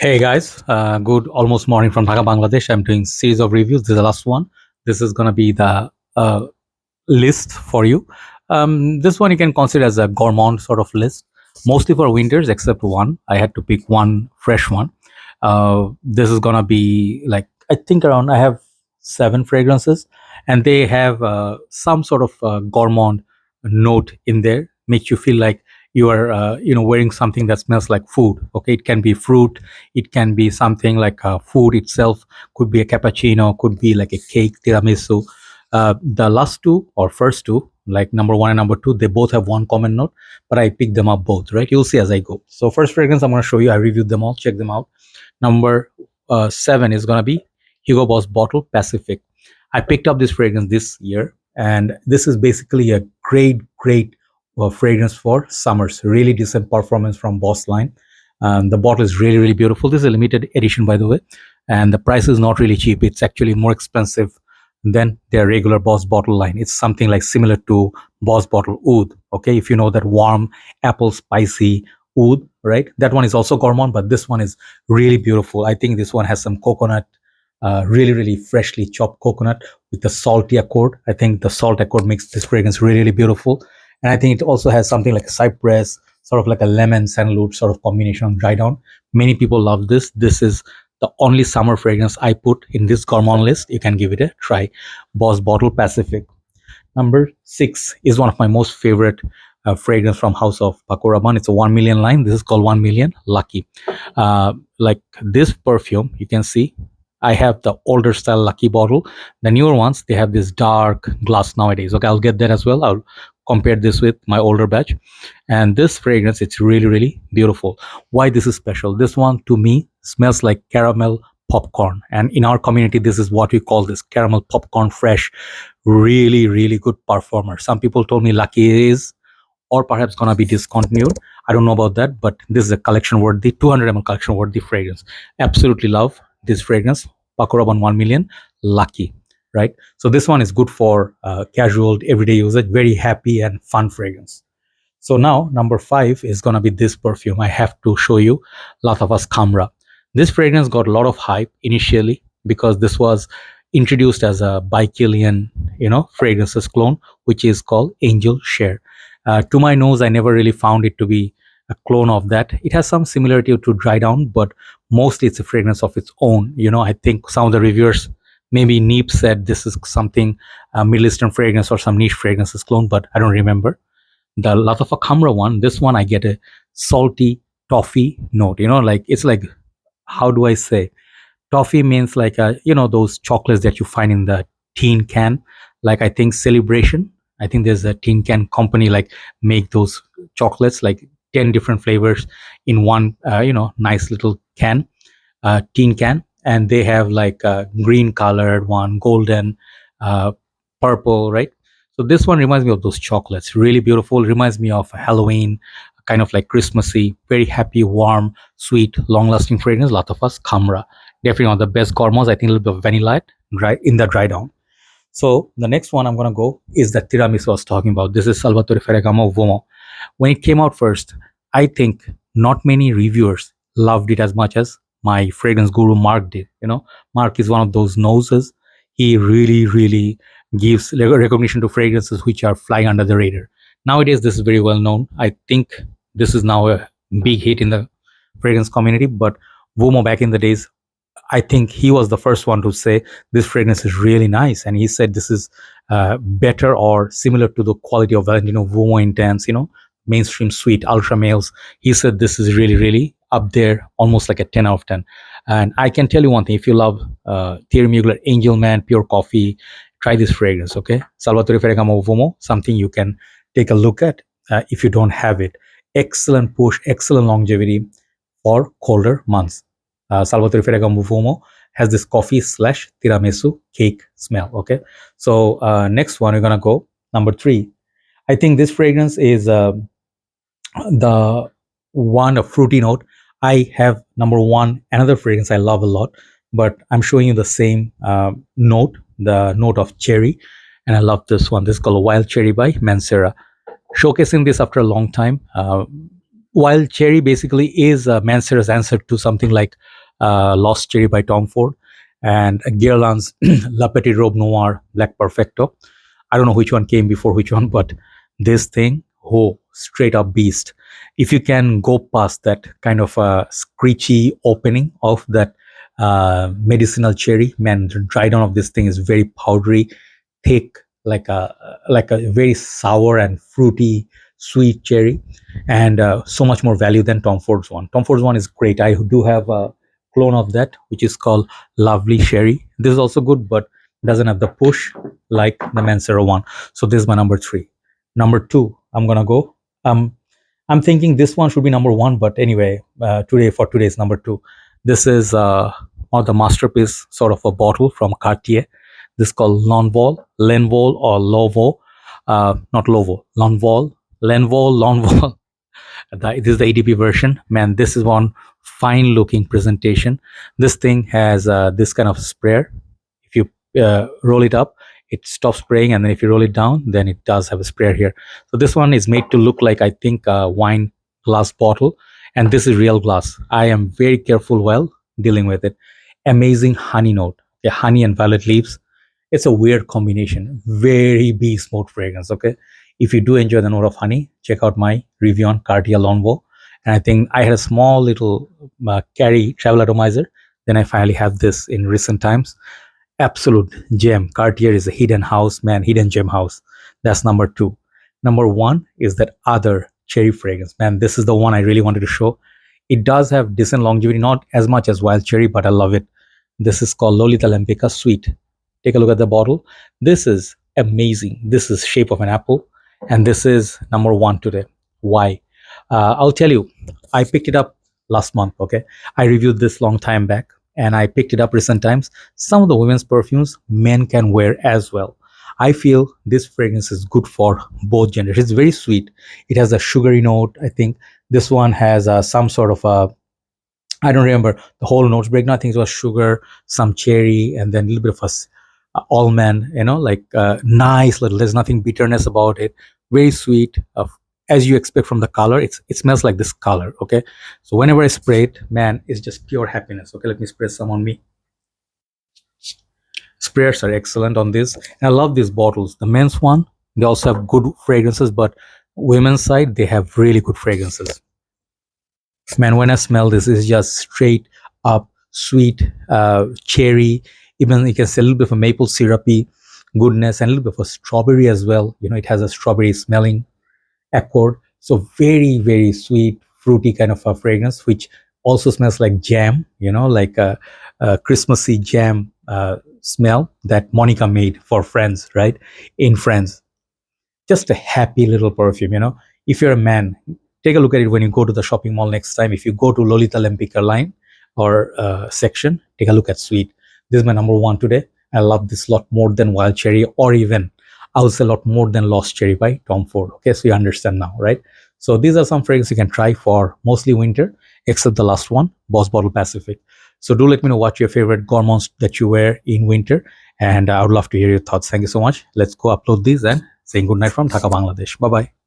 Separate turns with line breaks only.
Hey guys, good almost morning from Dhaka, Bangladesh. I'm doing series of reviews. This is the last one. This is gonna be the list for you. This one you can consider as a gourmand sort of list, mostly for winters except one. I had to pick one fresh one. This is gonna be like I think around I have 7 fragrances, and they have some sort of gourmand note in there, makes you feel like you are wearing something that smells like food. Okay, it can be fruit, it can be something like food itself, could be a cappuccino, could be like a cake, tiramisu. The last two or first two, like number one and number two, they both have one common note, but I picked them up both, right? You'll see as I go. So first fragrance I'm going to show you, I reviewed them all, check them out. Number 7 is going to be Hugo Boss Bottle Pacific. I picked up this fragrance this year, and this is basically a great fragrance for summers. Really decent performance from Boss line. The bottle is really beautiful. This is a limited edition, by the way, and the price is not really cheap. It's actually more expensive than their regular Boss bottle line. It's something like similar to Boss bottle Oud. Okay, if you know that warm apple spicy Oud, right? That one is also gourmand, but this one is really beautiful. I think this one has some coconut, really freshly chopped coconut with the salty accord. I think the salt accord makes this fragrance really beautiful. And I think it also has something like a cypress, sort of like a lemon sandalwood sort of combination on dry down. Many people love this. This is the only summer fragrance I put in this gourmand list. You can give it a try. Boss Bottle Pacific. Number 6 is one of my most favorite fragrance from House of Paco. It's a 1 million line. This is called 1 million Lucky. Like this perfume, you can see I have the older style Lucky bottle. The newer ones, they have this dark glass nowadays. Okay, I'll get that as well. I'll compare this with my older batch. And this fragrance, it's really beautiful. Why this is special? This one to me smells like caramel popcorn. And in our community, this is what we call this caramel popcorn fresh. Really good performer. Some people told me Lucky is or perhaps gonna be discontinued. I don't know about that, but this is a collection worthy, 200 ml collection worthy fragrance. Absolutely love this fragrance. Paco Rabanne 1 million Lucky, right? So this one is good for casual everyday usage, very happy and fun fragrance. So now number 5 is gonna be this perfume. I have to show you Lattafa Khamrah. This fragrance got a lot of hype initially because this was introduced as a by Kilian, fragrances clone, which is called Angel Share. To my nose, I never really found it to be a clone of that. It has some similarity to Dry Down, but mostly it's a fragrance of its own. I think some of the reviewers, maybe Neep said this is something Middle Eastern fragrance or some niche fragrances clone, but I don't remember. The Lattafa Khamrah one, this one I get a salty toffee note. Like it's like, how do I say? Toffee means like those chocolates that you find in the tin can. Like I think Celebration. I think there's a tin can company like make those chocolates like 10 different flavors in one nice little can, tin can, and they have like a green colored one, golden, purple, right? So this one reminds me of those chocolates. Really beautiful. Reminds me of Halloween, kind of like Christmassy, very happy, warm, sweet, long-lasting fragrance. Lattafa Khamrah. Definitely one of the best gourmands. I think a little bit of vanilla in the dry down. So the next one I'm going to go is the tiramisu I was talking about. This is Salvatore Ferragamo Uomo. When it came out first, I think not many reviewers loved it as much as my fragrance guru Mark did. Mark is one of those noses. He really gives recognition to fragrances which are flying under the radar. Nowadays, this is very well known. I think this is now a big hit in the fragrance community, but Uomo back in the days, I think he was the first one to say this fragrance is really nice, and he said this is better or similar to the quality of Valentino Uomo Intense, mainstream sweet ultra males. He said this is really up there, almost like a 10 out of 10. And I can tell you one thing: if you love Thierry Mugler Angel Man Pure Coffee, try this fragrance. Okay, Salvatore Ferragamo Uomo, something you can take a look at if you don't have it. Excellent push, excellent longevity for colder months. Salvatore Ferragamo Uomo has this coffee / tiramisu cake smell. Okay, so next one we're gonna go number 3. I think this fragrance is the one, a fruity note. I have number 1 another fragrance I love a lot, but I'm showing you the same note, the note of cherry, and I love this one. This is called Wild Cherry by Mancera. Showcasing this after a long time. Wild Cherry basically is Mancera's answer to something like Lost Cherry by Tom Ford, and Guerlain's La Petite Robe Noire Black Perfecto. I don't know which one came before which one, but this thing, oh, straight up beast. If you can go past that kind of screechy opening of that medicinal cherry, man, the dry down of this thing is very powdery, thick, like a very sour and fruity, sweet cherry, and so much more value than Tom Ford's one. Tom Ford's one is great. I do have a clone of that, which is called Lovely Sherry. This is also good, but doesn't have the push like the Mancera one. So this is my number 3. Number 2, I'm gonna go. I'm thinking this one should be number 1, but anyway, today is number 2. This is one of the masterpiece sort of a bottle from Cartier. This is called L'envol or Lovo, not Lovo, L'envol. This is the EDP version. Man, this is one fine looking presentation. This thing has this kind of sprayer. If you roll it up, it stops spraying, and then if you roll it down, then it does have a sprayer here. So this one is made to look like, I think, a wine glass bottle, and this is real glass. I am very careful while dealing with it. Amazing honey note. Yeah, honey and violet leaves. It's a weird combination. Very bee smooth fragrance. Okay, if you do enjoy the note of honey, check out my review on Cartier L'envol. And I think I had a small little carry travel atomizer. Then I finally have this in recent times. Absolute gem. Cartier is a hidden house, man, hidden gem house. That's number 2. Number 1 is that other cherry fragrance. Man, this is the one I really wanted to show. It does have decent longevity, not as much as wild cherry, but I love it. This is called Lolita Lempicka Sweet. Take a look at the bottle. This is amazing. This is shape of an apple, and this is number 1 today. Why? I'll tell you. I picked it up last month. Okay, I reviewed this long time back, and I picked it up recent times. Some of the women's perfumes men can wear as well. I feel this fragrance is good for both genders. It's very sweet. It has a sugary note. I think this one has some sort of a, I don't remember the whole notes breakdown. I think it was sugar, some cherry, and then a little bit of a almond, like nice little, there's nothing bitterness about it. Very sweet. As you expect from the color, it smells like this color. Okay, so whenever I spray it, man, it's just pure happiness. Okay, let me spray some on me. Sprayers are excellent on this, and I love these bottles. The men's one, they also have good fragrances, but women's side, they have really good fragrances. Man, when I smell this, it's just straight up sweet, cherry. Even you can say a little bit of a maple syrupy goodness, and a little bit of a strawberry as well. It has a strawberry smelling accord. So very, very sweet, fruity kind of a fragrance, which also smells like jam, like a Christmassy jam smell that Monica made for Friends, right? In Friends. Just a happy little perfume. If you're a man, take a look at it when you go to the shopping mall next time. If you go to Lolita Lempicka line or section, take a look at Sweet. This is my number 1 today. I love this a lot more than Wild Cherry, or even I would say a lot more than Lost Cherry by Tom Ford. Okay, so you understand now, right? So these are some fragrances you can try for mostly winter, except the last one, Boss Bottle Pacific. So do let me know what your favorite gourmands that you wear in winter, and I would love to hear your thoughts. Thank you so much. Let's go upload these and saying good night from Dhaka, Bangladesh. Bye bye.